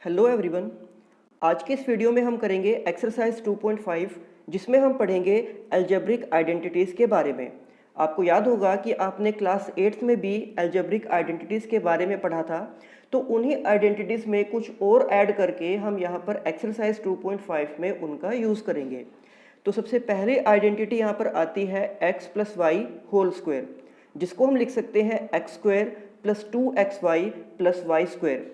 Hello everyone. आज के इस वीडियो में हम करेंगे एक्सरसाइज 2.5 जिसमें हम पढ़ेंगे अलजेब्रिक आइडेंटिटीज़ के बारे में। आपको याद होगा कि आपने क्लास 8th में भी अलजेब्रिक आइडेंटिटीज़ के बारे में पढ़ा था, तो उन्हीं आइडेंटिटीज़ में कुछ और ऐड करके हम यहाँ पर एक्सरसाइज 2.5 में उनका यूज़ करेंगे। तो सबसे पहले आइडेंटिटी यहाँ पर आती है x plus y whole square, जिसको हम लिख सकते हैं x square plus 2xy plus y square.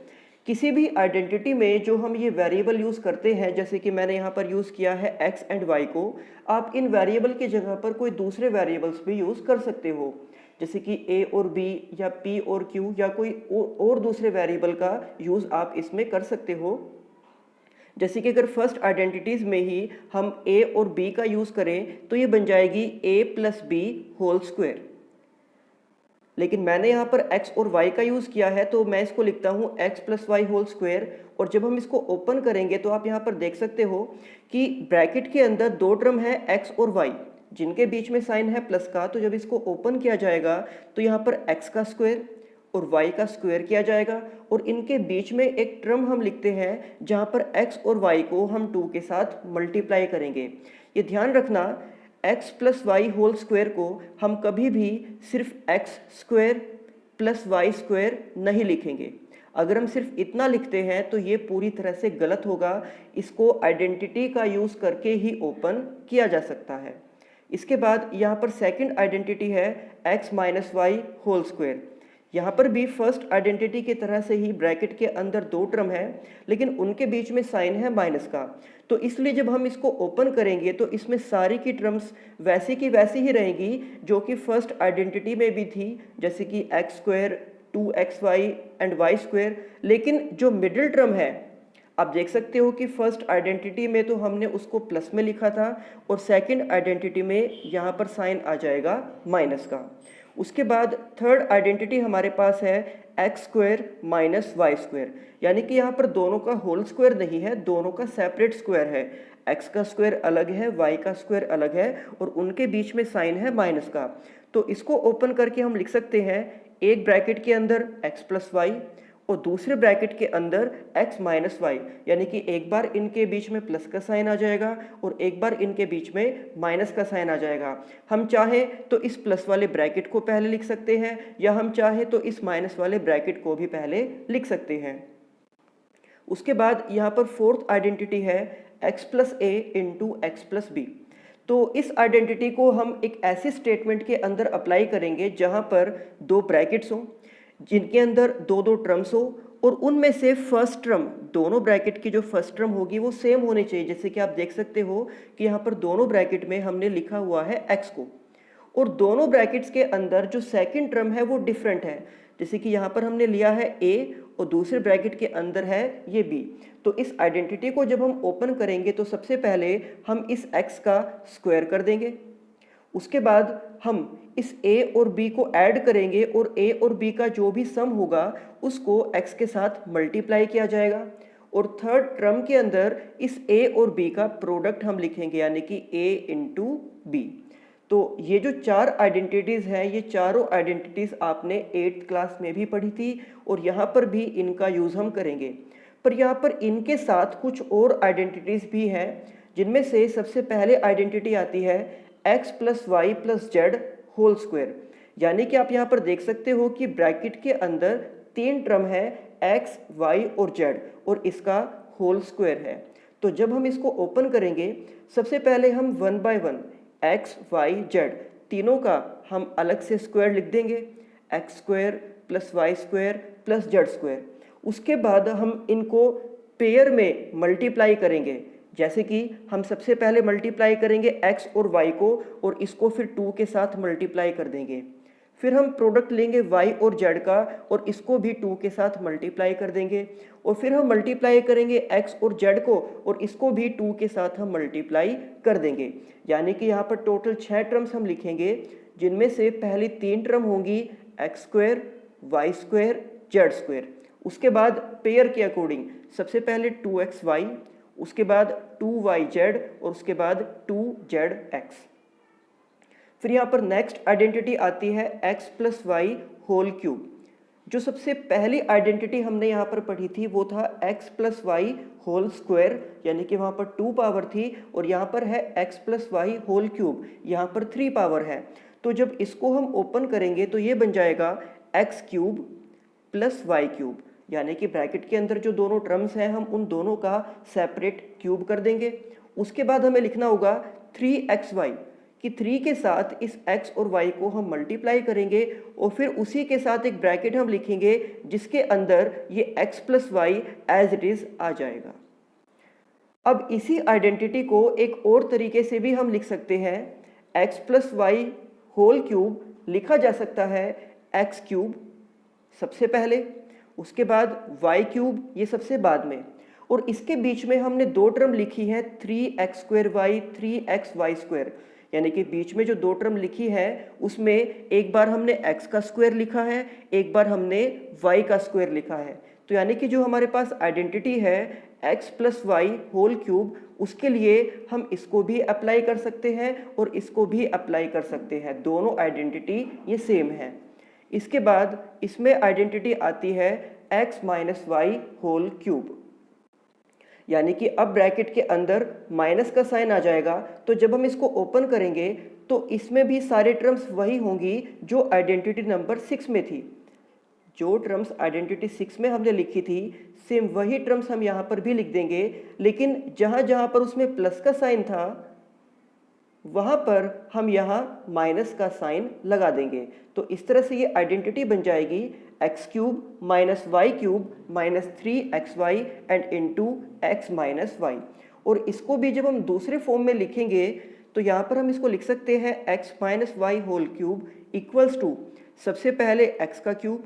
किसी भी आइडेंटिटी में जो हम ये वेरिएबल यूज़ करते हैं, जैसे कि मैंने यहाँ पर यूज़ किया है x एंड y को, आप इन वेरिएबल की जगह पर कोई दूसरे वेरिएबल्स भी यूज़ कर सकते हो, जैसे कि a और b या p और q या कोई और दूसरे वेरिएबल का यूज़ आप इसमें कर सकते हो। जैसे कि अगर फर्स्ट आइडेंटिटीज़ में ही हम a और b का यूज़ करें तो ये बन जाएगी a plus b whole square. लेकिन मैंने यहाँ पर x और y का यूज़ किया है, तो मैं इसको लिखता हूँ x plus y whole square. और जब हम इसको ओपन करेंगे तो आप यहाँ पर देख सकते हो कि ब्रैकेट के अंदर दो टर्म है x और y, जिनके बीच में साइन है प्लस का। तो जब इसको ओपन किया जाएगा तो यहाँ पर x का स्क्वायर और y का स्क्वायर किया जाएगा, और इनके बीच में एक टर्म हम लिखते हैं जहाँ पर x और y को हम 2 के साथ मल्टीप्लाई करेंगे। ये ध्यान रखना, x plus y whole square को हम कभी भी सिर्फ x square plus y square नहीं लिखेंगे। अगर हम सिर्फ इतना लिखते हैं तो ये पूरी तरह से गलत होगा। इसको आइडेंटिटी का यूज़ करके ही ओपन किया जा सकता है। इसके बाद यहाँ पर सेकंड आइडेंटिटी है x minus y whole square. यहाँ पर भी फर्स्ट आइडेंटिटी की तरह से ही ब्रैकेट के अंदर दो टर्म है, लेकिन उनके बीच में साइन है माइनस का। तो इसलिए जब हम इसको ओपन करेंगे तो इसमें सारी की टर्म्स वैसी की वैसी ही रहेंगी जो कि फर्स्ट आइडेंटिटी में भी थी, जैसे कि x square 2xy and y square. लेकिन जो मिडिल टर्म है, आप देख सकते हो कि फर्स्ट आइडेंटिटी में तो हमने उसको प्लस में लिखा था, और सेकंड आइडेंटिटी में यहाँ पर साइन आ जाएगा माइनस का। उसके बाद थर्ड आइडेंटिटी हमारे पास है x square minus y square, यानी कि यहाँ पर दोनों का होल स्क्वायर नहीं है, दोनों का सेपरेट स्क्वायर है। एक्स का स्क्वायर अलग है, वाई का स्क्वायर अलग है, और उनके बीच में साइन है माइनस का। तो इसको ओपन करके हम लिख सकते हैं एक ब्रैकेट के अंदर एक्स प्लस वाई और दूसरे ब्रैकेट के अंदर x माइनस वाई, यानी कि एक बार इनके बीच में प्लस का साइन आ जाएगा और एक बार इनके बीच में माइनस का साइन आ जाएगा। हम चाहें तो इस प्लस वाले ब्रैकेट को पहले लिख सकते हैं, या हम चाहें तो इस माइनस वाले ब्रैकेट को भी पहले लिख सकते हैं। उसके बाद यहाँ पर फोर्थ आइडेंटिटी है x प्लस ए इंटू एक्स प्लस बी। तो इस आइडेंटिटी को हम एक ऐसे स्टेटमेंट के अंदर अप्लाई करेंगे जहाँ पर दो ब्रैकेट्स हों, जिनके अंदर दो दो टर्म्स हो, और उनमें से फर्स्ट टर्म, दोनों ब्रैकेट की जो फर्स्ट टर्म होगी वो सेम होनी चाहिए। जैसे कि आप देख सकते हो कि यहाँ पर दोनों ब्रैकेट में हमने लिखा हुआ है x को, और दोनों ब्रैकेट्स के अंदर जो सेकंड टर्म है वो डिफरेंट है। जैसे कि यहाँ पर हमने लिया है a और दूसरे ब्रैकेट के अंदर है ये b। तो इस आइडेंटिटी को जब हम ओपन करेंगे तो सबसे पहले हम इस x का स्क्वायर कर देंगे। उसके बाद हम इस a और b को ऐड करेंगे, और a और b का जो भी सम होगा उसको x के साथ मल्टीप्लाई किया जाएगा, और थर्ड टर्म के अंदर इस a और b का प्रोडक्ट हम लिखेंगे, यानी कि a इंटू बी। तो ये जो चार आइडेंटिटीज़ हैं, ये चारों आइडेंटिटीज़ आपने 8th क्लास में भी पढ़ी थी, और यहाँ पर भी इनका यूज़ हम करेंगे। पर यहाँ पर इनके साथ कुछ और आइडेंटिटीज़ भी हैं, जिनमें से सबसे पहले आइडेंटिटी आती है x plus y plus z whole square. यानी कि आप यहाँ पर देख सकते हो कि ब्रैकेट के अंदर तीन टर्म है x, y और z, और इसका होल स्क्वायर है। तो जब हम इसको ओपन करेंगे, सबसे पहले हम one by one x, y, z तीनों का हम अलग से स्क्वायर लिख देंगे, x square plus y square plus z square. उसके बाद हम इनको पेयर में मल्टीप्लाई करेंगे, जैसे कि हम सबसे पहले मल्टीप्लाई करेंगे x और y को, और इसको फिर 2 के साथ मल्टीप्लाई कर देंगे। फिर हम प्रोडक्ट लेंगे y और z का, और इसको भी 2 के साथ मल्टीप्लाई कर देंगे। और फिर हम मल्टीप्लाई करेंगे x और z को, और इसको भी 2 के साथ हम मल्टीप्लाई कर देंगे। यानी कि यहाँ पर टोटल 6 टर्म्स हम लिखेंगे, जिनमें से पहली 3 टर्म होंगी x square, y square, z square. उसके बाद पेयर के अकॉर्डिंग सबसे पहले 2xy, उसके बाद 2yz, और उसके बाद 2zx। फिर यहाँ पर नेक्स्ट आइडेंटिटी आती है x plus y whole cube. जो सबसे पहली आइडेंटिटी हमने यहाँ पर पढ़ी थी वो था x plus y whole square, यानी कि वहाँ पर 2 पावर थी, और यहाँ पर है x plus y whole cube, यहाँ पर 3 पावर है। तो जब इसको हम ओपन करेंगे तो ये बन जाएगा x cube plus y cube, यानी कि ब्रैकेट के अंदर जो दोनों टर्म्स हैं हम उन दोनों का सेपरेट क्यूब कर देंगे। उसके बाद हमें लिखना होगा 3xy, कि 3 के साथ इस x और y को हम मल्टीप्लाई करेंगे और फिर उसी के साथ एक ब्रैकेट हम लिखेंगे जिसके अंदर ये x plus Y as it is आ जाएगा। अब इसी आइडेंटिटी को एक और तरीके से भी हम लिख सकते हैं। x plus y whole cube लिखा जा सकता है x क्यूब सबसे पहले, उसके बाद y क्यूब ये सबसे बाद में, और इसके बीच में हमने दो टर्म लिखी है 3x square Y 3x y square, यानी कि बीच में जो दो टर्म लिखी है उसमें एक बार हमने x का स्क्वायर लिखा है, एक बार हमने y का स्क्वायर लिखा है। तो यानी कि जो हमारे पास आइडेंटिटी है x plus y whole cube, उसके लिए हम इसको भी अप्लाई कर सकते हैं और इसको भी अप्लाई कर सकते हैं, दोनों आइडेंटिटी ये सेम है। इसके बाद इसमें आइडेंटिटी आती है x minus y whole cube, यानी कि अब ब्रैकेट के अंदर माइनस का साइन आ जाएगा। तो जब हम इसको ओपन करेंगे तो इसमें भी सारे टर्म्स वही होंगी जो आइडेंटिटी नंबर 6 में थी। जो टर्म्स आइडेंटिटी 6 में हमने लिखी थी सेम वही टर्म्स हम यहाँ पर भी लिख देंगे, लेकिन जहाँ जहाँ पर उसमें प्लस का साइन था वहाँ पर हम यहाँ माइनस का साइन लगा देंगे। तो इस तरह से ये आइडेंटिटी बन जाएगी x cube minus y cube minus 3xy and into x minus y. और इसको भी जब हम दूसरे फॉर्म में लिखेंगे तो यहाँ पर हम इसको लिख सकते हैं x minus y whole cube equals to सबसे पहले x का क्यूब,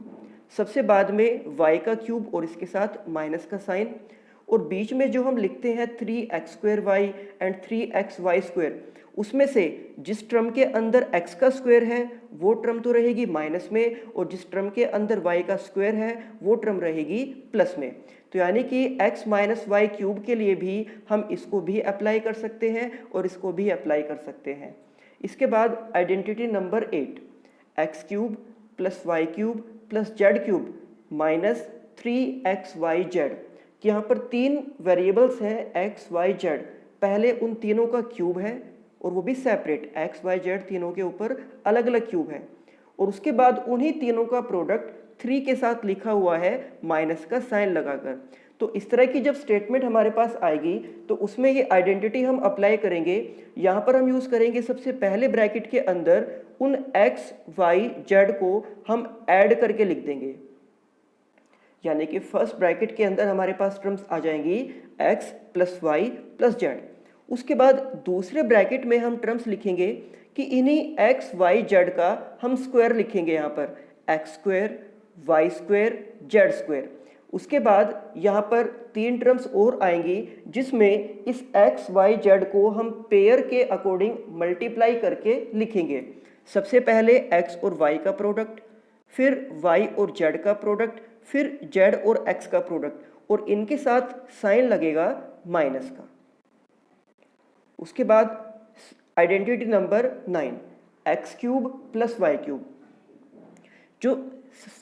सबसे बाद में y का क्यूब और इसके साथ माइनस का साइन, और बीच में जो हम लिखते हैं 3x square y and 3x y square, उसमें से जिस टर्म के अंदर x का स्क्वायर है वो टर्म तो रहेगी माइनस में, और जिस टर्म के अंदर y का स्क्वायर है वो टर्म रहेगी प्लस में। तो यानी कि x माइनस वाई क्यूब के लिए भी हम इसको भी अप्लाई कर सकते हैं और इसको भी अप्लाई कर सकते हैं। इसके बाद identity number 8, x cube plus y cube plus z cube minus 3xyz। यहाँ पर तीन वेरिएबल्स हैं x, y, z, पहले उन तीनों का क्यूब है और वो भी सेपरेट, x, y, z तीनों के ऊपर अलग अलग क्यूब है, और उसके बाद उन्हीं तीनों का प्रोडक्ट 3 के साथ लिखा हुआ है माइनस का साइन लगाकर। तो इस तरह की जब स्टेटमेंट हमारे पास आएगी तो उसमें ये आइडेंटिटी हम अप्लाई करेंगे। यहाँ पर हम यूज़ करेंगे सबसे पहले ब्रैकेट के अंदर उन x, y, z को हम ऐड करके लिख देंगे, यानी कि फर्स्ट ब्रैकेट के अंदर हमारे पास टर्म्स आ जाएंगी x plus y plus z. उसके बाद दूसरे ब्रैकेट में हम टर्म्स लिखेंगे कि इन्हीं x, y, z का हम स्क्वायर लिखेंगे, यहाँ पर x square, y square, z square. उसके बाद यहाँ पर तीन टर्म्स और आएंगी जिसमें इस x, y, z को हम पेयर के अकॉर्डिंग मल्टीप्लाई करके लिखेंगे। सबसे पहले x और y का प्रोडक्ट, फिर y और z का प्रोडक्ट, फिर z और x का प्रोडक्ट, और इनके साथ साइन लगेगा माइनस का। उसके बाद identity number 9, x cube plus y cube. जो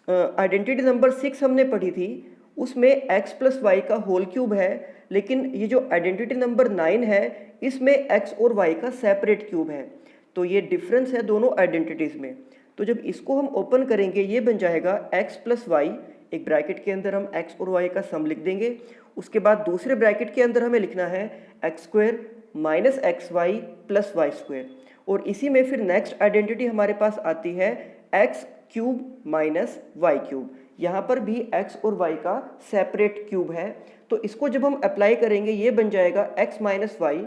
आइडेंटिटी नंबर 6 हमने पढ़ी थी उसमें x प्लस वाई का होल क्यूब है, लेकिन ये जो आइडेंटिटी नंबर 9 है इसमें x और y का सेपरेट क्यूब है। तो ये डिफरेंस है दोनों आइडेंटिटीज़ में। तो जब इसको हम ओपन करेंगे ये बन जाएगा x प्लस वाई, एक ब्रैकेट के अंदर हम x और y का सम लिख देंगे। उसके बाद दूसरे ब्रैकेट के अंदर हमें लिखना है x square minus x y plus y square, और इसी में फिर नेक्स्ट आइडेंटिटी हमारे पास आती है x cube minus y cube. यहाँ पर भी x और y का सेपरेट क्यूब है। तो इसको जब हम अप्लाई करेंगे ये बन जाएगा x माइनस वाई,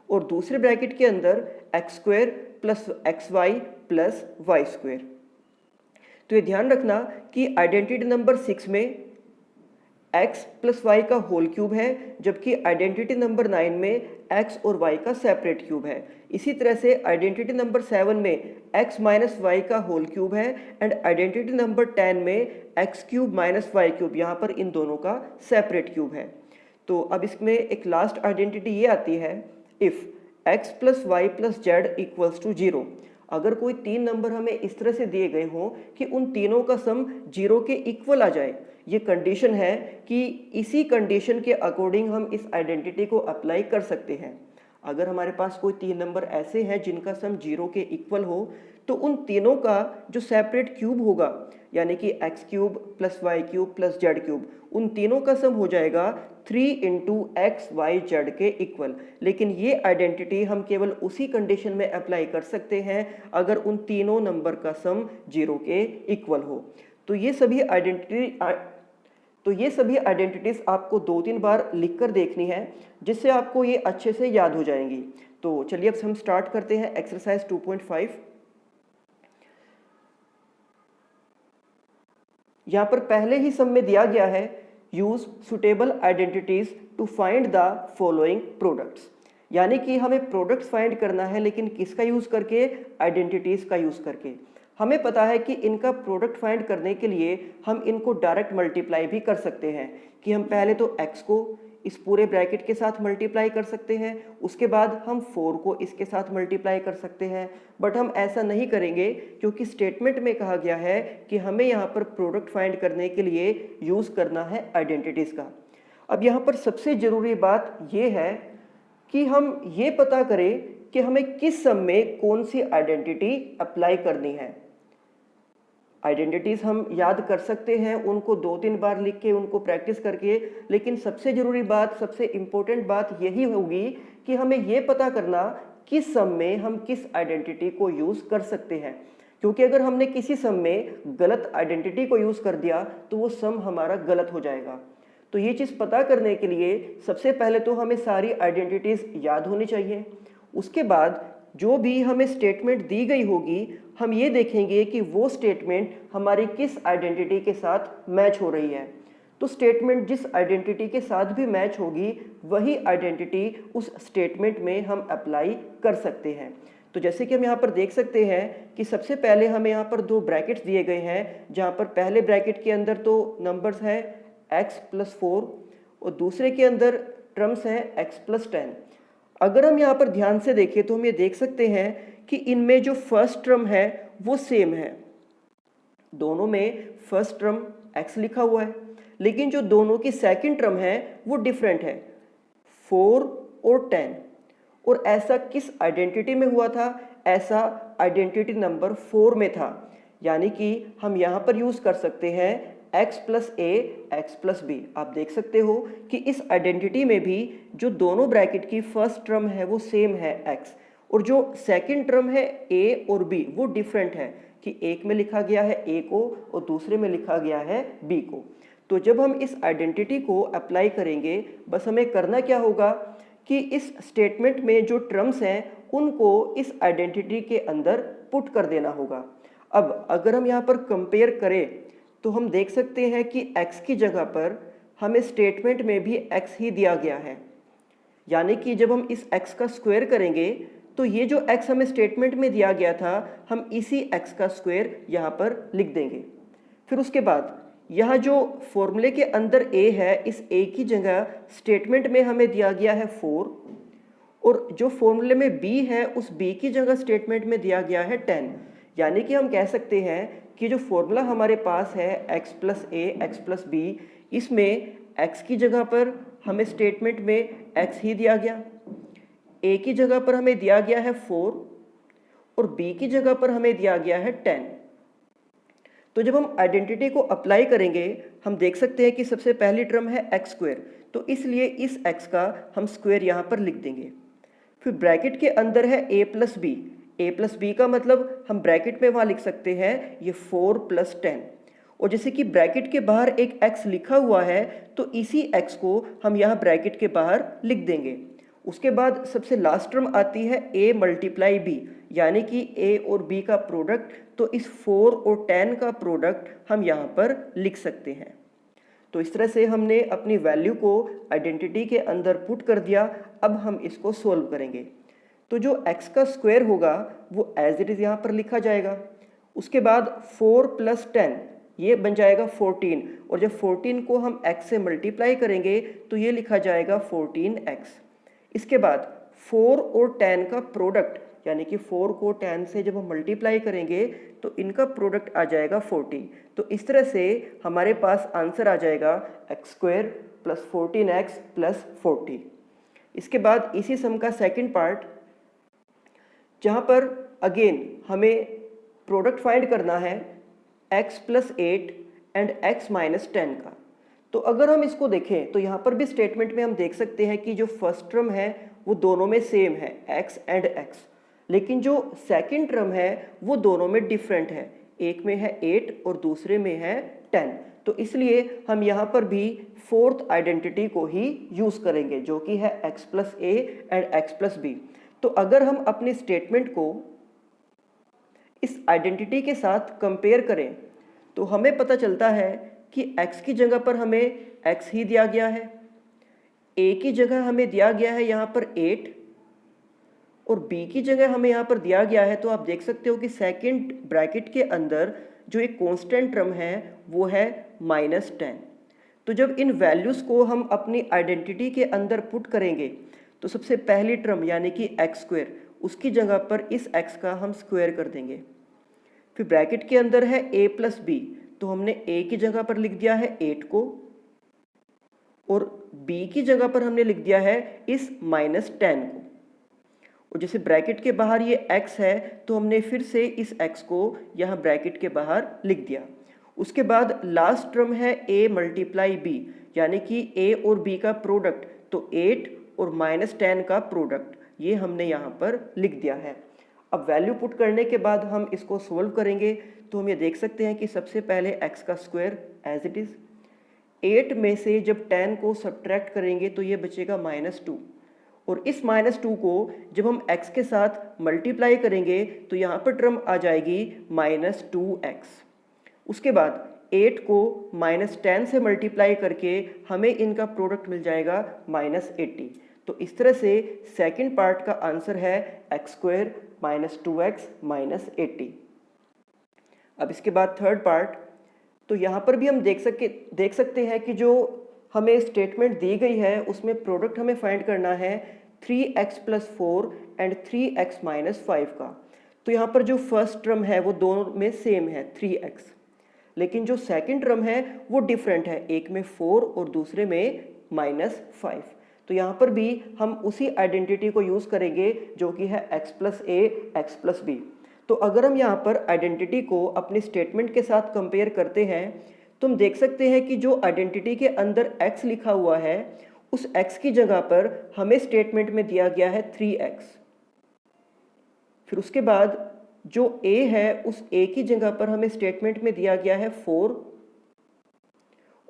और दूसरे ब्रैकेट के अंदर x square plus x y plus y square. तो ये ध्यान रखना कि आइडेंटिटी नंबर 6 में x प्लस वाई का होल क्यूब है, जबकि आइडेंटिटी नंबर 9 में x और y का सेपरेट क्यूब है। इसी तरह से आइडेंटिटी नंबर 7 में x माइनस वाई का होल क्यूब है, एंड आइडेंटिटी नंबर 10 में x cube minus y cube, यहाँ पर इन दोनों का सेपरेट क्यूब है। तो अब इसमें एक लास्ट आइडेंटिटी ये आती है, if x plus y plus z equals to 0। अगर कोई 3 नंबर हमें इस तरह से दिए गए हों कि उन तीनों का सम 0 के इक्वल आ जाए, ये कंडीशन है कि इसी कंडीशन के अकॉर्डिंग हम इस आइडेंटिटी को अप्लाई कर सकते हैं। अगर हमारे पास कोई 3 नंबर ऐसे हैं जिनका सम 0 के इक्वल हो, तो उन तीनों का जो सेपरेट क्यूब होगा, यानी कि x cube plus y cube plus z cube, उन तीनों का सम हो जाएगा 3 इंटू एक्स वाई जेड के इक्वल। लेकिन ये आइडेंटिटी हम केवल उसी कंडीशन में अप्लाई कर सकते हैं अगर उन तीनों नंबर का सम 0 के इक्वल हो। तो ये सभी आइडेंटिटीज आपको 2-3 बार लिखकर देखनी है, जिससे आपको ये अच्छे से याद हो जाएंगी। तो चलिए अब हम स्टार्ट करते हैं एक्सरसाइज 2.5। यहाँ पर पहले ही सम में दिया गया है use suitable identities to find the following products, यानी कि हमें प्रोडक्ट्स फाइंड करना है, लेकिन किसका यूज करके? आइडेंटिटीज का यूज करके। हमें पता है कि इनका प्रोडक्ट फाइंड करने के लिए हम इनको डायरेक्ट मल्टीप्लाई भी कर सकते हैं, कि हम पहले तो x को इस पूरे ब्रैकेट के साथ मल्टीप्लाई कर सकते हैं, उसके बाद हम 4 को इसके साथ मल्टीप्लाई कर सकते हैं। बट हम ऐसा नहीं करेंगे क्योंकि स्टेटमेंट में कहा गया है कि हमें यहाँ पर प्रोडक्ट फाइंड करने के लिए यूज़ करना है आइडेंटिटीज़ का। अब यहाँ पर सबसे ज़रूरी बात ये है कि हम ये पता करें कि हमें किस सम में कौन सी आइडेंटिटी अप्लाई करनी है। आइडेंटिटीज़ हम याद कर सकते हैं, उनको 2-3 बार लिख के, उनको प्रैक्टिस करके, लेकिन सबसे ज़रूरी बात, सबसे इम्पोर्टेंट बात यही होगी कि हमें ये पता करना किस सम में हम किस आइडेंटिटी को यूज़ कर सकते हैं। क्योंकि अगर हमने किसी सम में गलत आइडेंटिटी को यूज़ कर दिया तो वो सम हमारा गलत हो जाएगा। तो ये चीज़ पता करने के लिए सबसे पहले तो हमें सारी आइडेंटिटीज़ याद होनी चाहिए। उसके बाद जो भी हमें स्टेटमेंट दी गई होगी, हम ये देखेंगे कि वो स्टेटमेंट हमारी किस आइडेंटिटी के साथ मैच हो रही है। तो स्टेटमेंट जिस आइडेंटिटी के साथ भी मैच होगी, वही आइडेंटिटी उस स्टेटमेंट में हम अप्लाई कर सकते हैं। तो जैसे कि हम यहाँ पर देख सकते हैं कि सबसे पहले हमें यहाँ पर 2 ब्रैकेट्स दिए गए हैं, जहाँ पर पहले ब्रैकेट के अंदर तो नंबर्स है x + 4 और दूसरे के अंदर टर्म्स हैं x + 10। अगर हम यहाँ पर ध्यान से देखें तो हम ये देख सकते हैं कि इनमें जो फर्स्ट टर्म है वो सेम है, दोनों में फर्स्ट टर्म x लिखा हुआ है, लेकिन जो दोनों की सेकंड टर्म है वो डिफरेंट है, 4 और 10। और ऐसा किस आइडेंटिटी में हुआ था? ऐसा आइडेंटिटी नंबर 4 में था, यानी कि हम यहाँ पर यूज़ कर सकते हैं x + a x + b। आप देख सकते हो कि इस आइडेंटिटी में भी जो दोनों ब्रैकेट की फर्स्ट टर्म है वो सेम है x, और जो सेकंड टर्म है a और b वो डिफरेंट है, कि एक में लिखा गया है a को और दूसरे में लिखा गया है b को। तो जब हम इस आइडेंटिटी को अप्लाई करेंगे, बस हमें करना क्या होगा कि इस स्टेटमेंट में जो टर्म्स हैं उनको इस आइडेंटिटी के अंदर पुट कर देना होगा। अब अगर हम यहाँ पर कंपेयर करें तो हम देख सकते हैं कि x की जगह पर हमें स्टेटमेंट में भी x ही दिया गया है, यानी कि जब हम इस x का स्क्वायर करेंगे तो ये जो x हमें स्टेटमेंट में दिया गया था, हम इसी x का स्क्वायर यहाँ पर लिख देंगे। फिर उसके बाद यहाँ जो फॉर्मूले के अंदर a है, इस a की जगह स्टेटमेंट में हमें दिया गया है 4, और जो फॉर्मूले में b है उस b की जगह स्टेटमेंट में दिया गया है 10। यानी कि हम कह सकते हैं कि जो फॉर्मूला हमारे पास है x + a x + b, इसमें x की जगह पर हमें स्टेटमेंट में x ही दिया गया, a की जगह पर हमें दिया गया है 4 और b की जगह पर हमें दिया गया है 10। तो जब हम आइडेंटिटी को अप्लाई करेंगे, हम देख सकते हैं कि सबसे पहली टर्म है x², तो इसलिए इस x का हम स्क्वायर यहाँ पर लिख देंगे। फिर ब्रैकेट के अंदर है a + b, a + b का मतलब हम ब्रैकेट में वहाँ लिख सकते हैं ये 4 + 10, और जैसे कि ब्रैकेट के बाहर एक x लिखा हुआ है तो इसी x को हम यहाँ ब्रैकेट के बाहर लिख देंगे। उसके बाद सबसे लास्ट टर्म आती है a × b, यानी कि a और b का प्रोडक्ट, तो इस 4 और 10 का प्रोडक्ट हम यहाँ पर लिख सकते हैं। तो इस तरह से हमने अपनी वैल्यू को आइडेंटिटी के अंदर पुट कर दिया। अब हम इसको सोल्व करेंगे। तो जो x का स्क्वायर होगा वो एज इट इज़ यहाँ पर लिखा जाएगा। उसके बाद 4 + 10 ये बन जाएगा 14, और जब 14 को हम x से मल्टीप्लाई करेंगे तो ये लिखा जाएगा 14x। इसके बाद 4 और 10 का प्रोडक्ट यानी कि 4 को 10 से जब हम मल्टीप्लाई करेंगे तो इनका प्रोडक्ट आ जाएगा 40। तो इस तरह से हमारे पास आंसर आ जाएगा x square plus 14x plus 40। इसके बाद इसी सम का सेकंड पार्ट, जहाँ पर अगेन हमें प्रोडक्ट फाइंड करना है x plus 8 and x minus 10 का। तो अगर हम इसको देखें तो यहाँ पर भी स्टेटमेंट में हम देख सकते हैं कि जो फर्स्ट टर्म है वो दोनों में सेम है x एंड x, लेकिन जो सेकंड टर्म है वो दोनों में डिफरेंट है, एक में है 8 और दूसरे में है 10। तो इसलिए हम यहाँ पर भी फोर्थ आइडेंटिटी को ही यूज़ करेंगे जो कि है x plus a and x plus b. तो अगर हम अपनी स्टेटमेंट को इस आइडेंटिटी के साथ कंपेयर करें तो हमें पता चलता है कि x की जगह पर हमें x ही दिया गया है, a की जगह हमें दिया गया है यहाँ पर 8 और b की जगह हमें यहाँ पर दिया गया है। तो आप देख सकते हो कि सेकंड ब्रैकेट के अंदर जो एक कांस्टेंट टर्म है वो है -10। तो जब इन वैल्यूज़ को हम अपनी आइडेंटिटी के अंदर पुट करेंगे तो सबसे पहली टर्म यानी कि एक्स स्क्वायर, उसकी जगह पर इस x का हम स्क्वायर कर देंगे। फिर ब्रैकेट के अंदर है a प्लस बी, तो हमने a की जगह पर लिख दिया है 8 को और b की जगह पर हमने लिख दिया है इस -10 को। और जैसे ब्रैकेट के बाहर ये x है तो हमने फिर से इस x को यहाँ ब्रैकेट के बाहर लिख दिया। उसके बाद लास्ट टर्म है a मल्टीप्लाई b, यानी कि a और b का प्रोडक्ट, तो 8 और -10 का प्रोडक्ट, ये हमने यहाँ पर लिख दिया है। अब वैल्यू पुट करने के बाद हम इसको सोल्व करेंगे तो हम ये देख सकते हैं कि सबसे पहले x का स्क्वायर एज इट इज़, 8 में से जब 10 को सब्ट्रैक्ट करेंगे तो ये बचेगा -2 और इस -2 को जब हम x के साथ मल्टीप्लाई करेंगे तो यहाँ पर टर्म आ जाएगी -2x। उसके बाद 8 को -10 से मल्टीप्लाई करके हमें इनका प्रोडक्ट मिल जाएगा -80। तो इस तरह से सेकंड पार्ट का आंसर है एक्स स्क्वायर -2x -80। अब इसके बाद थर्ड पार्ट, तो यहाँ पर भी हम देख सकते हैं कि जो हमें स्टेटमेंट दी गई है उसमें प्रोडक्ट हमें फाइंड करना है 3x plus 4 and 3x minus 5 का। तो यहाँ पर जो फर्स्ट टर्म है वो दोनों में सेम है 3x, लेकिन जो सेकंड टर्म है वो डिफरेंट है, एक में 4 और दूसरे में -5। तो यहाँ पर भी हम उसी आइडेंटिटी को यूज़ करेंगे जो कि है x प्लस ए एक्स प्लस बी। तो अगर हम यहाँ पर आइडेंटिटी को अपनी स्टेटमेंट के साथ कंपेयर करते हैं तो हम देख सकते हैं कि जो आइडेंटिटी के अंदर x लिखा हुआ है उस x की जगह पर हमें स्टेटमेंट में दिया गया है 3x। फिर उसके बाद जो a है उस a की जगह पर हमें स्टेटमेंट में दिया गया है 4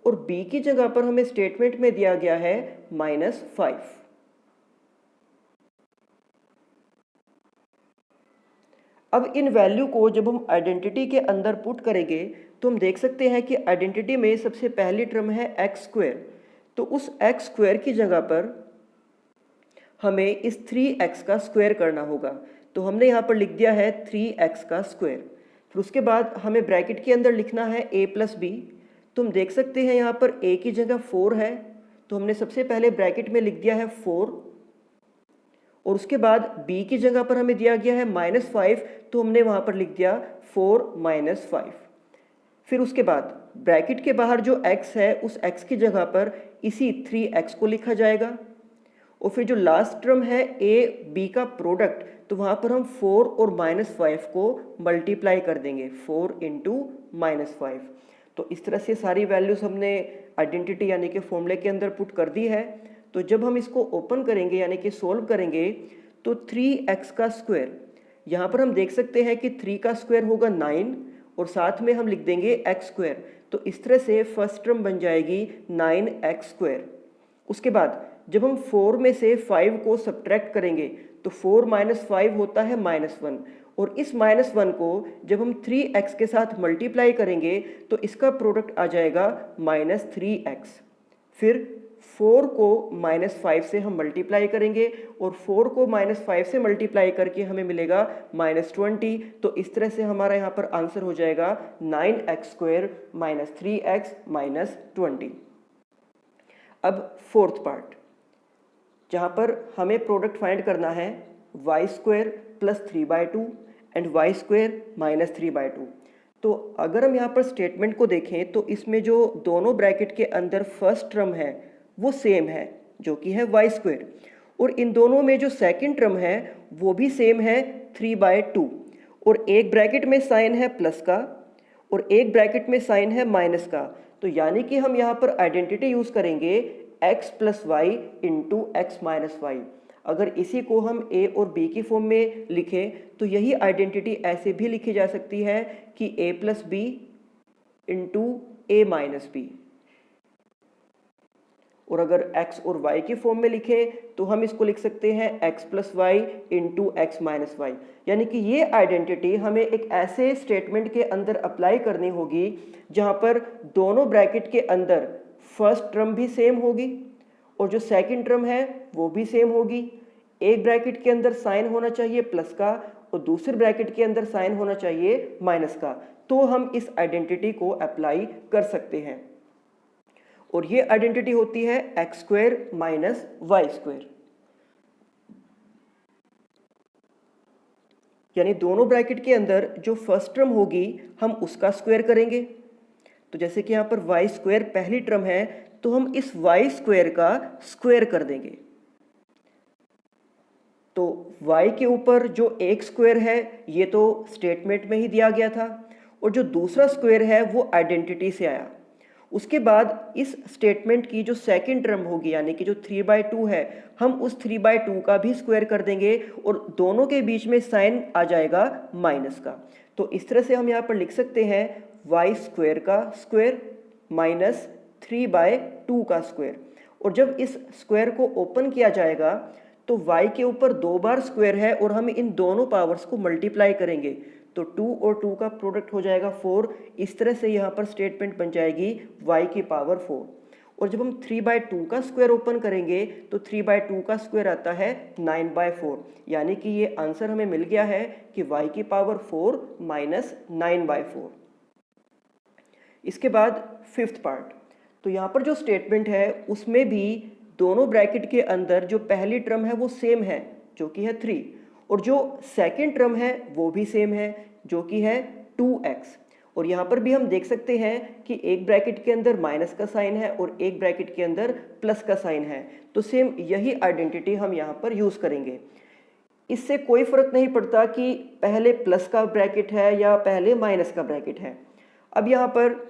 और b की जगह पर हमें स्टेटमेंट में दिया गया है -5। अब इन वैल्यू को जब हम आइडेंटिटी के अंदर पुट करेंगे तो हम देख सकते हैं कि आइडेंटिटी में सबसे पहली टर्म है एक्स स्क्वायर, तो उस एक्स स्क्वायर की जगह पर हमें इस 3x का स्क्वायर करना होगा। तो हमने यहाँ पर लिख दिया है 3x का स्क्वायर। फिर उसके बाद हमें ब्रैकेट के अंदर लिखना है a प्लस बी। तो हम देख सकते हैं यहाँ पर a की जगह 4 है, तो हमने सबसे पहले ब्रैकेट में लिख दिया है 4 और उसके बाद b की जगह पर हमें दिया गया है -5, तो हमने वहाँ पर लिख दिया 4 - 5। फिर उसके बाद ब्रैकेट के बाहर जो x है उस x की जगह पर इसी 3x को लिखा जाएगा और फिर जो लास्ट टर्म है a b का प्रोडक्ट, तो वहाँ पर हम 4 और -5 को मल्टीप्लाई कर देंगे, 4 × -5। तो इस तरह से सारी वैल्यूज़ हमने आइडेंटिटी यानी कि फॉर्मूले के अंदर पुट कर दी है। तो जब हम इसको ओपन करेंगे यानी कि सोल्व करेंगे तो 3x का स्क्वायर, यहाँ पर हम देख सकते हैं कि 3 का स्क्वायर होगा 9 और साथ में हम लिख देंगे x स्क्वायर। तो इस तरह से फर्स्ट टर्म बन जाएगी 9x स्क्वायर। उसके बाद जब हम 4 में से 5 को सब्ट्रैक्ट करेंगे तो 4 - 5 होता है -1 और इस -1 को जब हम 3x के साथ मल्टीप्लाई करेंगे तो इसका प्रोडक्ट आ जाएगा -3x। फिर 4 को -5 से हम मल्टीप्लाई करेंगे और 4 को -5 से मल्टीप्लाई करके हमें मिलेगा -20। तो इस तरह से हमारा यहाँ पर आंसर हो जाएगा 9x स्क्वायर -3x -20। अब फोर्थ पार्ट, जहाँ पर हमें प्रोडक्ट फाइंड करना है y square plus 3/2 and y square minus 3/2। तो अगर हम यहाँ पर स्टेटमेंट को देखें तो इसमें जो दोनों ब्रैकेट के अंदर फर्स्ट टर्म है वो सेम है, जो कि है वाई स्क्वायर, और इन दोनों में जो सेकंड टर्म है वो भी सेम है 3/2, और एक ब्रैकेट में साइन है प्लस का और एक ब्रैकेट में साइन है माइनस का। तो यानी कि हम यहाँ पर आइडेंटिटी यूज करेंगे x plus y into x minus y. अगर इसी को हम a और b की फॉर्म में लिखें तो यही आइडेंटिटी ऐसे भी लिखी जा सकती है कि a plus b into a minus b. और अगर x और y की फॉर्म में लिखें तो हम इसको लिख सकते हैं x plus y into x minus y. यानी कि ये आइडेंटिटी हमें एक ऐसे स्टेटमेंट के अंदर अप्लाई करनी होगी जहाँ पर दोनों ब्रैकेट के अंदर फर्स्ट टर्म भी सेम होगी और जो सेकंड टर्म है वो भी सेम होगी। एक ब्रैकेट के अंदर साइन होना चाहिए प्लस का और दूसरे ब्रैकेट के अंदर साइन होना चाहिए माइनस का। तो हम इस आइडेंटिटी को अप्लाई कर सकते हैं और ये आइडेंटिटी होती है x square minus y square. यानी दोनों ब्रैकेट के अंदर जो फर्स्ट टर्म होगी हम उसका स्क्वायर करेंगे। तो जैसे कि यहाँ पर वाई स्क्वायर पहली टर्म है तो हम इस वाई स्क्वायर का स्क्वायर कर देंगे। तो y के ऊपर जो एक स्क्वायर है ये तो स्टेटमेंट में ही दिया गया था और जो दूसरा स्क्वायर है वो आइडेंटिटी से आया। उसके बाद इस स्टेटमेंट की जो सेकंड टर्म होगी यानी कि जो 3/2 है हम उस 3/2 का भी स्क्वायर कर देंगे और दोनों के बीच में साइन आ जाएगा माइनस का। तो इस तरह से हम यहाँ पर लिख सकते हैं वाई स्क्वायर का स्क्वायर माइनस 3/2 का स्क्वायर। और जब इस स्क्वायर को ओपन किया जाएगा तो y के ऊपर 2 बार स्क्वायर है और हम इन दोनों पावर्स को मल्टीप्लाई करेंगे तो 2 और 2 का प्रोडक्ट हो जाएगा 4। इस तरह से यहाँ पर स्टेटमेंट बन जाएगी y की पावर 4। और जब हम 3/2 का स्क्वायर ओपन करेंगे तो 3/2 का स्क्वायर आता है 9/4। यानी कि ये आंसर हमें मिल गया है कि y की पावर 4 माइनस 9/4। इसके बाद फिफ्थ पार्ट। तो यहाँ पर जो स्टेटमेंट है उसमें भी दोनों ब्रैकेट के अंदर जो पहली टर्म है वो सेम है जो कि है 3 और जो सेकंड टर्म है वो भी सेम है जो कि है 2x। और यहाँ पर भी हम देख सकते हैं कि एक ब्रैकेट के अंदर माइनस का साइन है और एक ब्रैकेट के अंदर प्लस का साइन है। तो सेम यही आइडेंटिटी हम यहाँ पर यूज़ करेंगे। इससे कोई फर्क नहीं पड़ता कि पहले प्लस का ब्रैकेट है या पहले माइनस का ब्रैकेट है। अब यहाँ पर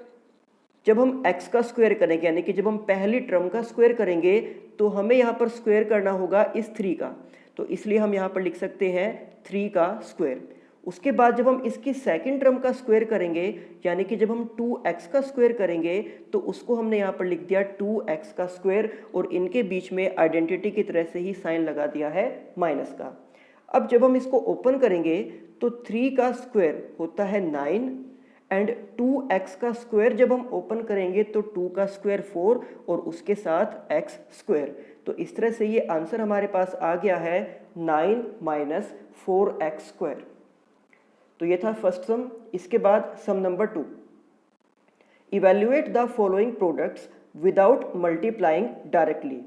जब हम x का स्क्वायर करेंगे यानी कि जब हम पहली टर्म का स्क्वायर करेंगे तो हमें यहाँ पर स्क्वायर करना होगा इस 3 का। तो इसलिए हम यहाँ पर लिख सकते हैं 3 का स्क्वायर। उसके बाद जब हम इसकी सेकंड टर्म का स्क्वायर करेंगे यानी कि जब हम 2x का स्क्वायर करेंगे तो उसको हमने यहाँ पर लिख दिया 2x का स्क्वायर और इनके बीच में आइडेंटिटी की तरह से ही साइन लगा दिया है माइनस का। अब जब हम इसको ओपन करेंगे तो 3 का स्क्वायर होता है 9 एंड 2x का स्क्वायर जब हम ओपन करेंगे तो 2 का स्क्वायर 4 और उसके साथ x स्क्वायर। तो इस तरह से ये आंसर हमारे पास आ गया है 9 माइनस 4x स्क्वायर। तो ये था फर्स्ट सम। इसके बाद sum number 2, evaluate the following products without multiplying directly.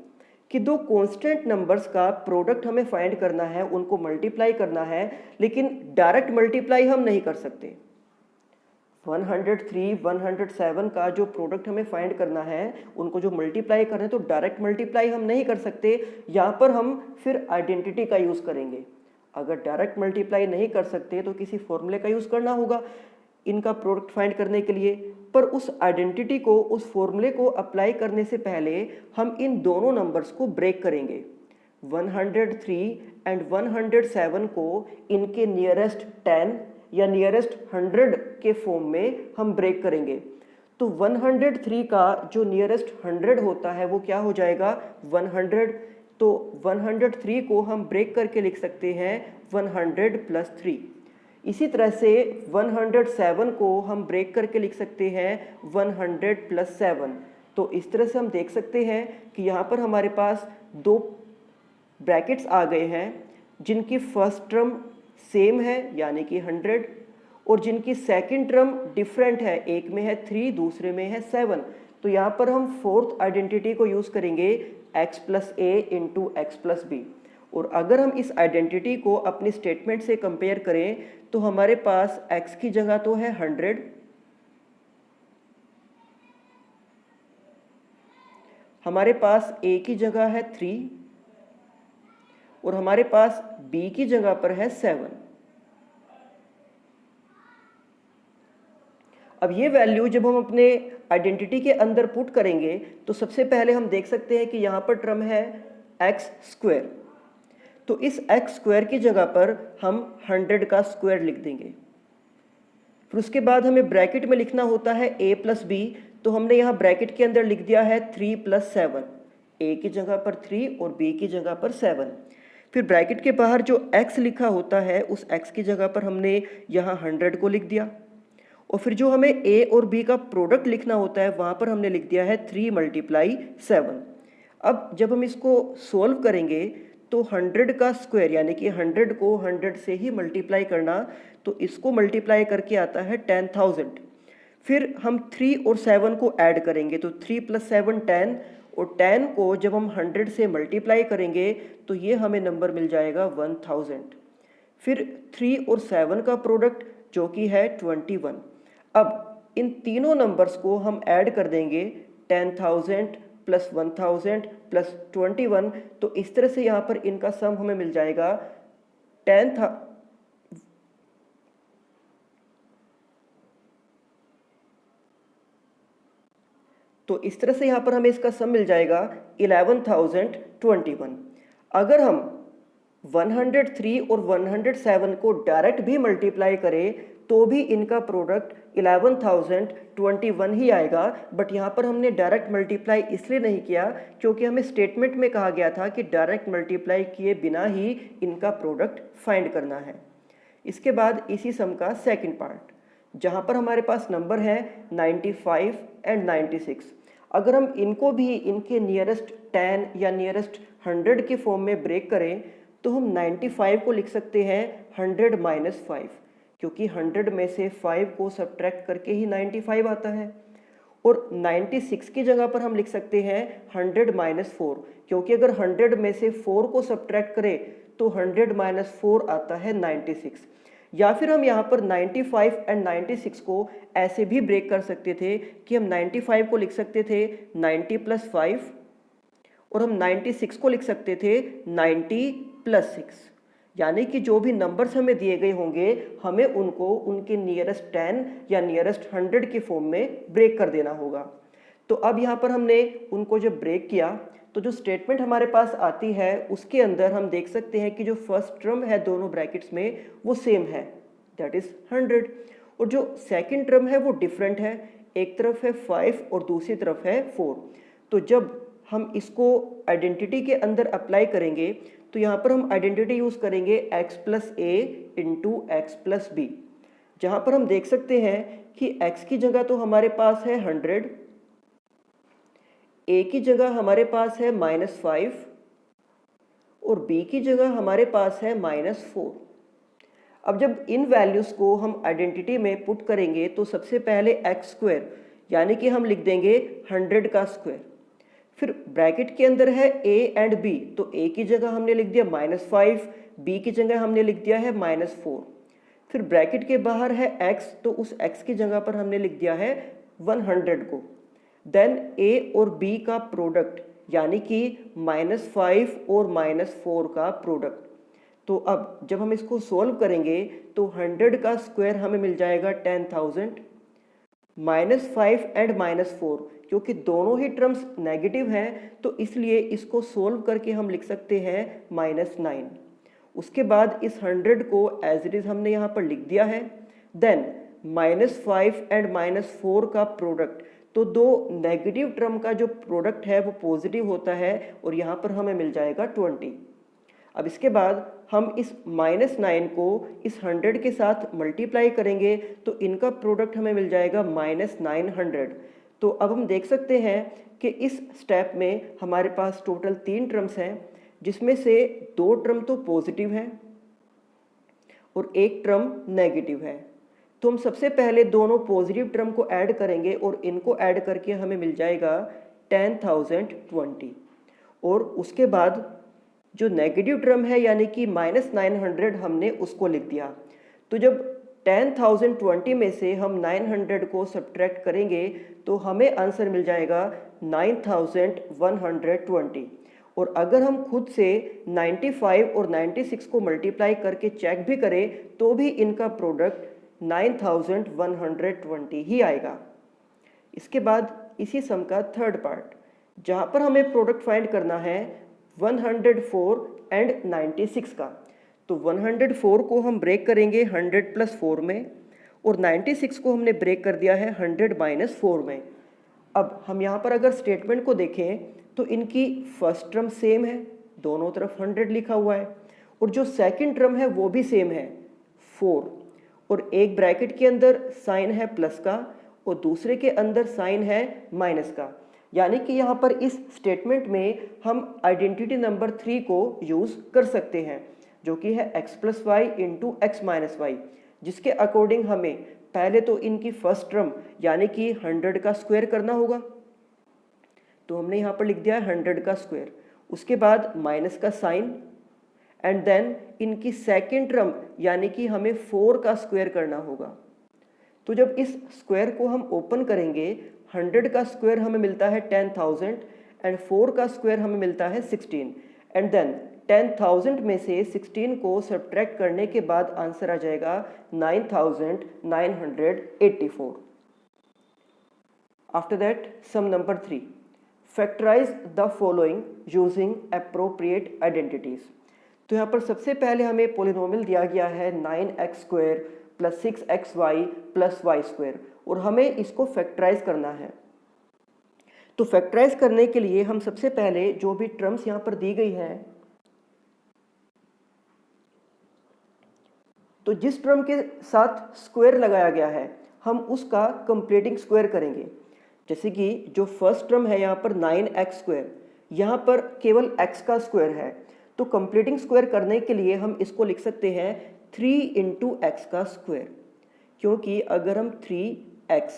कि दो कांस्टेंट नंबर्स का प्रोडक्ट हमें फाइंड करना है, उनको मल्टीप्लाई करना है, लेकिन डायरेक्ट मल्टीप्लाई हम नहीं कर सकते। 103, 107 का जो प्रोडक्ट हमें फाइंड करना है उनको जो मल्टीप्लाई करना है तो डायरेक्ट मल्टीप्लाई हम नहीं कर सकते। यहाँ पर हम फिर आइडेंटिटी का यूज़ करेंगे। अगर डायरेक्ट मल्टीप्लाई नहीं कर सकते तो किसी फॉर्मूले का यूज़ करना होगा इनका प्रोडक्ट फाइंड करने के लिए। पर उस आइडेंटिटी को, उस फॉर्मूले को अप्लाई करने से पहले हम इन दोनों नंबर्स को ब्रेक करेंगे। 103 एंड 107 को इनके नियरेस्ट 10 या नियरेस्ट 100 के फॉर्म में हम ब्रेक करेंगे। तो 103 का जो नियरेस्ट 100 होता है वो क्या हो जाएगा 100। तो 103 को हम ब्रेक करके लिख सकते हैं 100 प्लस 3। इसी तरह से 107 को हम ब्रेक करके लिख सकते हैं 100 प्लस 7। तो इस तरह से हम देख सकते हैं कि यहाँ पर हमारे पास दो ब्रैकेट्स आ गए हैं जिनकी फर्स्ट टर्म सेम है यानी कि 100 और जिनकी सेकंड टर्म डिफरेंट है, एक में है 3 दूसरे में है 7। तो यहाँ पर हम फोर्थ आइडेंटिटी को यूज़ करेंगे x प्लस ए इंटू एक्स प्लस बी। और अगर हम इस आइडेंटिटी को अपनी स्टेटमेंट से कंपेयर करें तो हमारे पास x की जगह तो है 100, हमारे पास a की जगह है 3 और हमारे पास b की जगह पर है 7। अब ये वैल्यू जब हम अपने आइडेंटिटी के अंदर पुट करेंगे तो सबसे पहले हम देख सकते हैं कि यहाँ पर टर्म है एक्स स्क्वायर, तो इस एक्स स्क्वायर की जगह पर हम 100 का स्क्वायर लिख देंगे। फिर उसके बाद हमें ब्रैकेट में लिखना होता है a प्लस बी, तो हमने यहाँ ब्रैकेट के अंदर लिख दिया है 3 प्लस 7, a की जगह पर 3 और b की जगह पर 7। फिर ब्रैकेट के बाहर जो x लिखा होता है उस x की जगह पर हमने यहाँ 100 को लिख दिया, और फिर जो हमें a और b का प्रोडक्ट लिखना होता है वहाँ पर हमने लिख दिया है 3 मल्टीप्लाई 7। अब जब हम इसको सोल्व करेंगे तो 100 का स्क्वायर यानी कि 100 को 100 से ही मल्टीप्लाई करना, तो इसको मल्टीप्लाई करके आता है 10,000। फिर हम 3 और 7 को ऐड करेंगे तो 3 प्लस 7 10, और 10 को जब हम 100 से मल्टीप्लाई करेंगे तो ये हमें नंबर मिल जाएगा 1000। फिर 3 और 7 का प्रोडक्ट जो कि है 21। अब इन तीनों नंबर्स को हम ऐड कर देंगे 10,000 प्लस 1000 प्लस 21, तो इस तरह से यहाँ पर इनका सम हमें मिल जाएगा 10,000। तो इस तरह से यहाँ पर हमें इसका सम मिल जाएगा 11,021। अगर हम 103 और 107 को डायरेक्ट भी मल्टीप्लाई करें तो भी इनका प्रोडक्ट 11,021 ही आएगा, बट यहाँ पर हमने डायरेक्ट मल्टीप्लाई इसलिए नहीं किया क्योंकि हमें स्टेटमेंट में कहा गया था कि डायरेक्ट मल्टीप्लाई किए बिना ही इनका प्रोडक्ट फाइंड करना है। इसके बाद इसी सम का सेकंड पार्ट जहाँ पर हमारे पास नंबर है 95 एंड 96। अगर हम इनको भी इनके नियरेस्ट 10 या नियरेस्ट 100 के फॉर्म में ब्रेक करें तो हम 95 को लिख सकते हैं 100 माइनस 5, क्योंकि 100 में से 5 को सब्ट्रैक्ट करके ही 95 आता है। और 96 की जगह पर हम लिख सकते हैं 100 माइनस 4, क्योंकि अगर 100 में से 4 को सब्ट्रैक्ट करें तो 100 माइनस 4 आता है 96। या फिर हम यहाँ पर 95 एंड 96 को ऐसे भी ब्रेक कर सकते थे कि हम 95 को लिख सकते थे 90 प्लस 5 और हम 96 को लिख सकते थे 90 प्लस 6, यानी कि जो भी नंबर्स हमें दिए गए होंगे हमें उनको उनके नियरेस्ट 10 या नियरेस्ट 100 के फॉर्म में ब्रेक कर देना होगा। तो अब यहाँ पर हमने उनको जब ब्रेक किया तो जो स्टेटमेंट हमारे पास आती है उसके अंदर हम देख सकते हैं कि जो फर्स्ट टर्म है दोनों ब्रैकेट्स में वो सेम है, दैट इज 100, और जो सेकंड टर्म है वो डिफरेंट है, एक तरफ है 5 और दूसरी तरफ है 4। तो जब हम इसको आइडेंटिटी के अंदर अप्लाई करेंगे तो यहाँ पर हम आइडेंटिटी यूज करेंगे x प्लस ए इंटू एक्स प्लस बी, जहाँ पर हम देख सकते हैं कि x की जगह तो हमारे पास है 100, a की जगह हमारे पास है -5 और b की जगह हमारे पास है -4। अब जब इन वैल्यूज़ को हम आइडेंटिटी में पुट करेंगे तो सबसे पहले एक्स स्क्वायर यानी कि हम लिख देंगे 100 का स्क्वायर, फिर ब्रैकेट के अंदर है a एंड b, तो a की जगह हमने लिख दिया -5, b की जगह हमने लिख दिया है -4, फिर ब्रैकेट के बाहर है x, तो उस x की जगह पर हमने लिख दिया है 100 को। देन a और b का प्रोडक्ट यानी कि -5 और -4 का प्रोडक्ट। तो अब जब हम इसको सोल्व करेंगे तो 100 का स्क्वायर हमें मिल जाएगा 10,000, -5 एंड -4, क्योंकि दोनों ही टर्म्स नेगेटिव हैं तो इसलिए इसको सोल्व करके हम लिख सकते हैं -9। उसके बाद इस 100 को एज इट इज हमने यहाँ पर लिख दिया है। देन -5 एंड -4 का प्रोडक्ट, तो दो नेगेटिव टर्म का जो प्रोडक्ट है वो पॉजिटिव होता है और यहाँ पर हमें मिल जाएगा 20। अब इसके बाद हम इस -9 को इस 100 के साथ मल्टीप्लाई करेंगे तो इनका प्रोडक्ट हमें मिल जाएगा -900। तो अब हम देख सकते हैं कि इस स्टेप में हमारे पास टोटल 3 टर्म्स हैं, जिसमें से 2 टर्म तो पॉजिटिव है और एक टर्म नेगेटिव है। तो हम सबसे पहले दोनों पॉजिटिव टर्म को ऐड करेंगे और इनको ऐड करके हमें मिल जाएगा 10,020, और उसके बाद जो नेगेटिव टर्म है यानी कि -900 हमने उसको लिख दिया। तो जब 10,020 में से हम 900 को सब्ट्रैक्ट करेंगे तो हमें आंसर मिल जाएगा 9,120। और अगर हम खुद से 95 और 96 को मल्टीप्लाई करके चेक भी करें तो भी इनका प्रोडक्ट 9,120 ही आएगा। इसके बाद इसी सम का थर्ड पार्ट, जहाँ पर हमें प्रोडक्ट फाइंड करना है 104 एंड 96 का। तो 104 को हम ब्रेक करेंगे 100 + 4 में और 96 को हमने ब्रेक कर दिया है 100 - 4 में। अब हम यहाँ पर अगर स्टेटमेंट को देखें तो इनकी फर्स्ट टर्म सेम है, दोनों तरफ 100 लिखा हुआ है, और जो सेकंड टर्म है वो भी सेम है 4, और एक ब्रैकेट के अंदर साइन है प्लस का और दूसरे के अंदर साइन है माइनस का। यानी कि यहाँ पर इस स्टेटमेंट में हम आइडेंटिटी नंबर 3 को यूज़ कर सकते हैं, जो कि है x + y × x - y, जिसके अकॉर्डिंग हमें पहले तो इनकी फर्स्ट टर्म यानी कि 100 का स्क्वायर करना होगा। तो हमने यहाँ पर लिख दिया है 100 का स्क्वायर, उसके बाद माइनस का साइन, एंड देन इनकी सेकेंड टर्म यानी कि हमें 4 का स्क्वायर करना होगा। तो जब इस स्क्वायर को हम ओपन करेंगे 100 का स्क्वायर हमें मिलता है 10,000 एंड 4 का स्क्वायर हमें मिलता है 16, एंड देन 10,000 में से 16 को सब्ट्रैक्ट करने के बाद आंसर आ जाएगा 9,984। After that sum number 3, factorise the following using appropriate identities. तो यहाँ पर सबसे पहले हमें पॉलिनोमियल दिया गया है 9x² + 6xy + y², और हमें इसको फैक्टराइज करना है। तो फैक्टराइज करने के लिए हम सबसे पहले जो भी टर्म्स यहाँ पर दी गई हैं, तो जिस टर्म के साथ स्क्वायर लगाया गया है हम उसका कंप्लीटिंग स्क्वायर करेंगे। जैसे कि जो फर्स्ट टर्म है यहाँ पर 9x², यहाँ पर केवल x का स्क्वायर है, तो कंप्लीटिंग स्क्वायर करने के लिए हम इसको लिख सकते हैं 3 × x का स्क्वायर, क्योंकि अगर हम 3x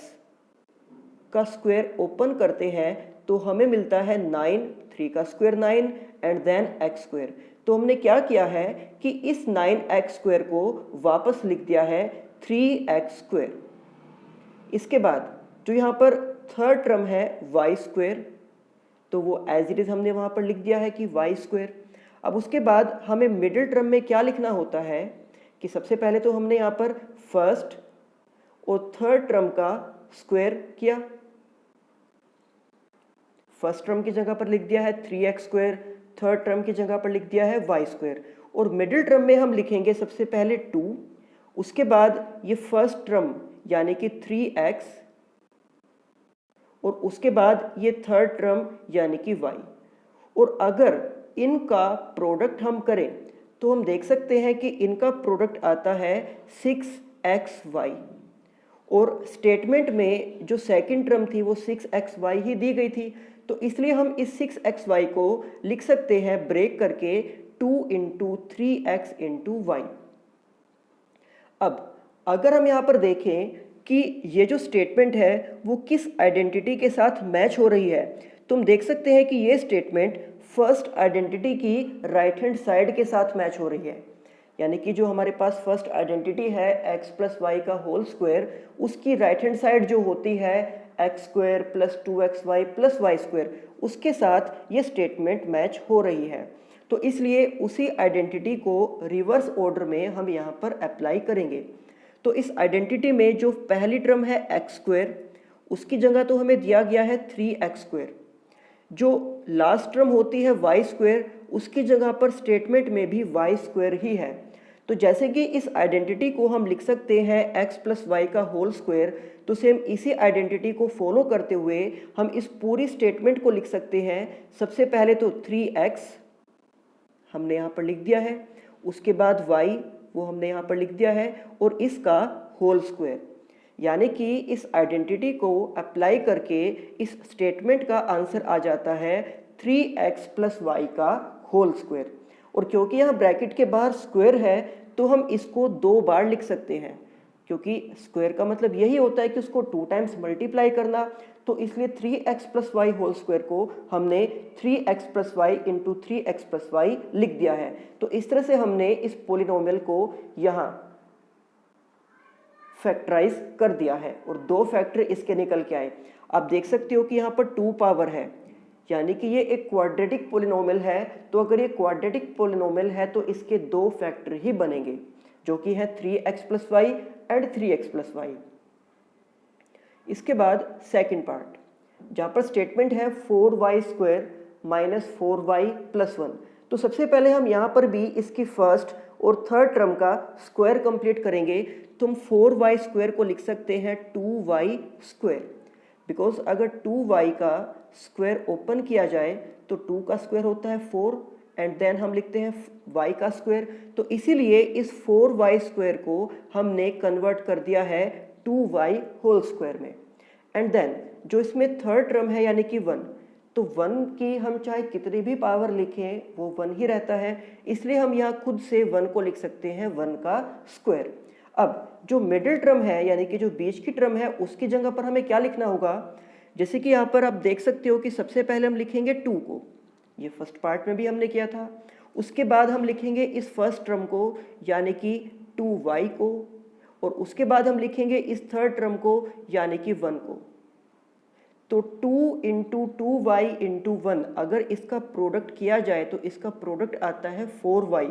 का स्क्वायर ओपन करते हैं तो हमें मिलता है 9, 3 का स्क्वायर 9 एंड देन x²। तो हमने क्या किया है कि इस 9x² को वापस लिख दिया है 3x²। इसके बाद जो यहाँ पर थर्ड टर्म है y², तो वो एज इट इज हमने वहाँ पर लिख दिया है कि y²। अब उसके बाद हमें मिडिल टर्म में क्या लिखना होता है कि सबसे पहले तो हमने यहाँ पर फर्स्ट और थर्ड टर्म का स्क्वायर किया। फर्स्ट टर्म की जगह पर लिख दिया है 3x², थर्ड टर्म की जगह पर लिख दिया है y², और मिडिल टर्म में हम लिखेंगे सबसे पहले 2, उसके बाद ये फर्स्ट टर्म यानी कि 3x, और उसके बाद ये थर्ड टर्म यानी कि y। और अगर इनका प्रोडक्ट हम करें तो हम देख सकते हैं कि इनका प्रोडक्ट आता है 6xy, और स्टेटमेंट में जो सेकंड टर्म थी वो 6xy ही दी गई थी, तो इसलिए हम इस 6xy को लिख सकते हैं ब्रेक करके 2 × 3x × y। अब अगर हम यहाँ पर देखें कि ये जो स्टेटमेंट है वो किस आइडेंटिटी के साथ मैच हो रही है, तो हम देख सकते हैं कि ये स्टेटमेंट फर्स्ट आइडेंटिटी की राइट हैंड साइड के साथ मैच हो रही है। यानी कि जो हमारे पास फर्स्ट आइडेंटिटी है x + y का होल स्क्वायर, उसकी राइट हैंड साइड जो होती है x² + 2xy + y², उसके साथ ये स्टेटमेंट मैच हो रही है। तो इसलिए उसी आइडेंटिटी को रिवर्स ऑर्डर में हम यहाँ पर अप्लाई करेंगे। तो इस आइडेंटिटी में जो पहली टर्म है x², उसकी जगह तो हमें दिया गया है 3x²। जो लास्ट टर्म होती है y², उसकी जगह पर स्टेटमेंट में भी y² ही है। तो जैसे कि इस आइडेंटिटी को हम लिख सकते हैं x + y का होल स्क्वायर, तो सेम इसी आइडेंटिटी को फॉलो करते हुए हम इस पूरी स्टेटमेंट को लिख सकते हैं। सबसे पहले तो 3x हमने यहाँ पर लिख दिया है, उसके बाद y वो हमने यहाँ पर लिख दिया है, और इसका होल स्क्वायर। यानी कि इस आइडेंटिटी को अप्लाई करके इस स्टेटमेंट का आंसर आ जाता है 3x + y का होल स्क्वायर। और क्योंकि यहाँ ब्रैकेट के बाहर स्क्वायर है तो हम इसको 2 बार लिख सकते हैं। क्योंकि स्क्वायर का मतलब यही होता है कि उसको 2 टाइम्स मल्टीप्लाई करना, तो इसलिए 3x plus y whole square को हमने 3x plus y into 3x plus y लिख दिया है। तो इस तरह से हमने इस पोलिनोमियल को यहाँ फैक्टराइज कर दिया है और 2 फैक्टर इसके निकल के आए। आप देख सकते हो कि यहाँ पर 2 पावर है, यानी कि ये एक क्वाड्रेटिक पोलिनोमियल है। तो अगर ये क्वाड्रेटिक पोलिनोमियल है तो इसके 2 फैक्टर ही बनेंगे, जो कि है 3x plus y and 3x plus y. इसके बाद सेकंड पार्ट, जहाँ पर स्टेटमेंट है 4y square minus 4y plus 1। तो सबसे पहले हम यहाँ पर भी इसकी फर्स्ट और थर्ड टर्म का स्क्वायर कंप्लीट करेंगे। तो हम 4y स्क्वायर को लिख सकते हैं 2y स्क्वायर, बिकॉज अगर 2y का स्क्वायर ओपन किया जाए तो 2 का स्क्वायर होता है 4 एंड देन हम लिखते हैं y का स्क्वायर। तो इसीलिए इस 4y स्क्वायर को हमने कन्वर्ट कर दिया है 2y होल स्क्वायर में। एंड देन जो इसमें थर्ड टर्म है यानी कि 1, तो 1 की हम चाहे कितनी भी पावर लिखें वो 1 ही रहता है, इसलिए हम यहाँ खुद से 1 को लिख सकते हैं 1 का स्क्वायर। अब जो मिडिल टर्म है यानी कि जो बीच की टर्म है उसकी जगह पर हमें क्या लिखना होगा, जैसे कि यहाँ पर आप देख सकते हो कि सबसे पहले हम लिखेंगे 2 को, ये फर्स्ट पार्ट में भी हमने किया था। उसके बाद हम लिखेंगे इस फर्स्ट टर्म को यानी कि 2y को, और उसके बाद हम लिखेंगे इस थर्ड टर्म को यानी कि 1 को। तो 2 इंटू 2y इंटू 1 अगर इसका प्रोडक्ट किया जाए तो इसका प्रोडक्ट आता है 4y,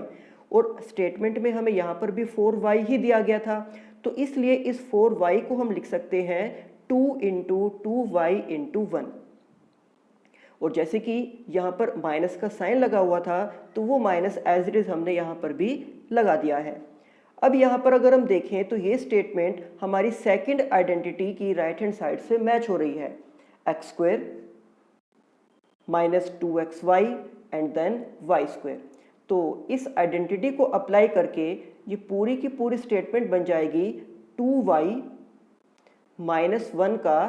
और स्टेटमेंट में हमें यहाँ पर भी 4y ही दिया गया था, तो इसलिए इस 4y को हम लिख सकते हैं 2 इंटू 2y इंटू 1। और जैसे कि यहाँ पर माइनस का साइन लगा हुआ था तो वो माइनस एज इट इज हमने यहाँ पर भी लगा दिया है। अब यहाँ पर अगर हम देखें तो ये स्टेटमेंट हमारी सेकंड आइडेंटिटी की राइट हैंड साइड से मैच हो रही है, x square minus 2xy and then y square. तो इस आइडेंटिटी को अप्लाई करके ये पूरी की पूरी स्टेटमेंट बन जाएगी 2y माइनस 1 का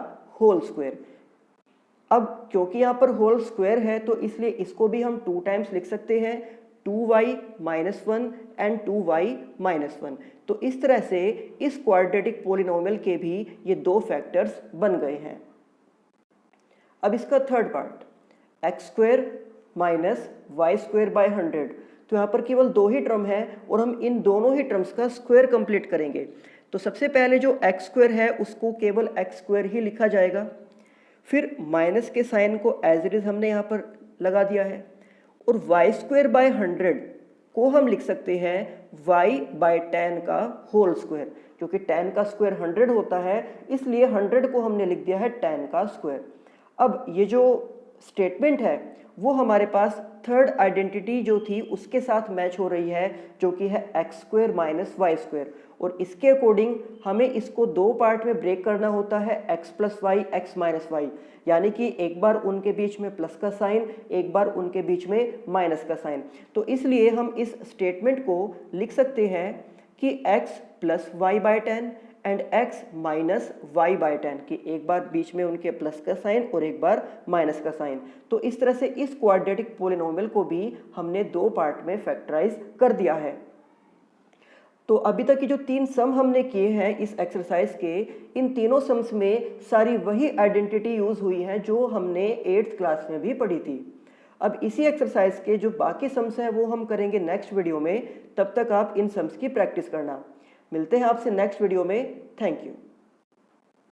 होल स्क्वायर। अब क्योंकि यहाँ पर होल स्क्वायर है तो इसलिए इसको भी हम 2 टाइम्स लिख सकते हैं, 2y minus 1 and 2y minus 1। तो इस तरह से इस क्वाड्रेटिक पोलिनोमियल के भी ये 2 फैक्टर्स बन गए हैं। अब इसका third part, x square minus y square by 100। तो यहाँ पर केवल 2 ही टर्म है और हम इन दोनों ही टर्म्स का स्क्वायर कंप्लीट करेंगे। तो सबसे पहले जो एक्स स्क्वायर है उसको केवल एक्स स्क्वायर ही लिखा जाएगा, फिर माइनस के साइन को एज इट इज हमने यहाँ पर लगा दिया है, और वाई स्क्वायर बाय 100 को हम लिख सकते हैं y बाय 10 का होल स्क्वायर, क्योंकि 10 का स्क्वायर 100 होता है, इसलिए 100 को हमने लिख दिया है 10 का स्क्वायर। अब ये जो स्टेटमेंट है वो हमारे पास थर्ड आइडेंटिटी जो थी उसके साथ मैच हो रही है, जो कि है x square minus y square, और इसके अकॉर्डिंग हमें इसको 2 पार्ट में ब्रेक करना होता है, x plus y x minus y, यानी कि एक बार उनके बीच में प्लस का साइन, एक बार उनके बीच में माइनस का साइन। तो इसलिए हम इस स्टेटमेंट को लिख सकते हैं कि x plus y by 10 and x minus y by 10, कि एक बार बीच में उनके प्लस का साइन और एक बार माइनस का साइन। तो इस तरह से इस क्वाड्रेटिक पोलिनोमियल को भी हमने 2 पार्ट में फैक्टराइज कर दिया है। तो अभी तक की जो 3 सम हमने किए हैं इस एक्सरसाइज के, इन तीनों सम्स में सारी वही आइडेंटिटी यूज हुई है जो हमने 8th क्लास में भी पढ़ी थी। अब इसी एक्सरसाइज के जो बाकी सम्स हैं वो हम करेंगे नेक्स्ट वीडियो में, तब तक आप इन सम्स की प्रैक्टिस करना। मिलते हैं आपसे नेक्स्ट वीडियो में। Thank you.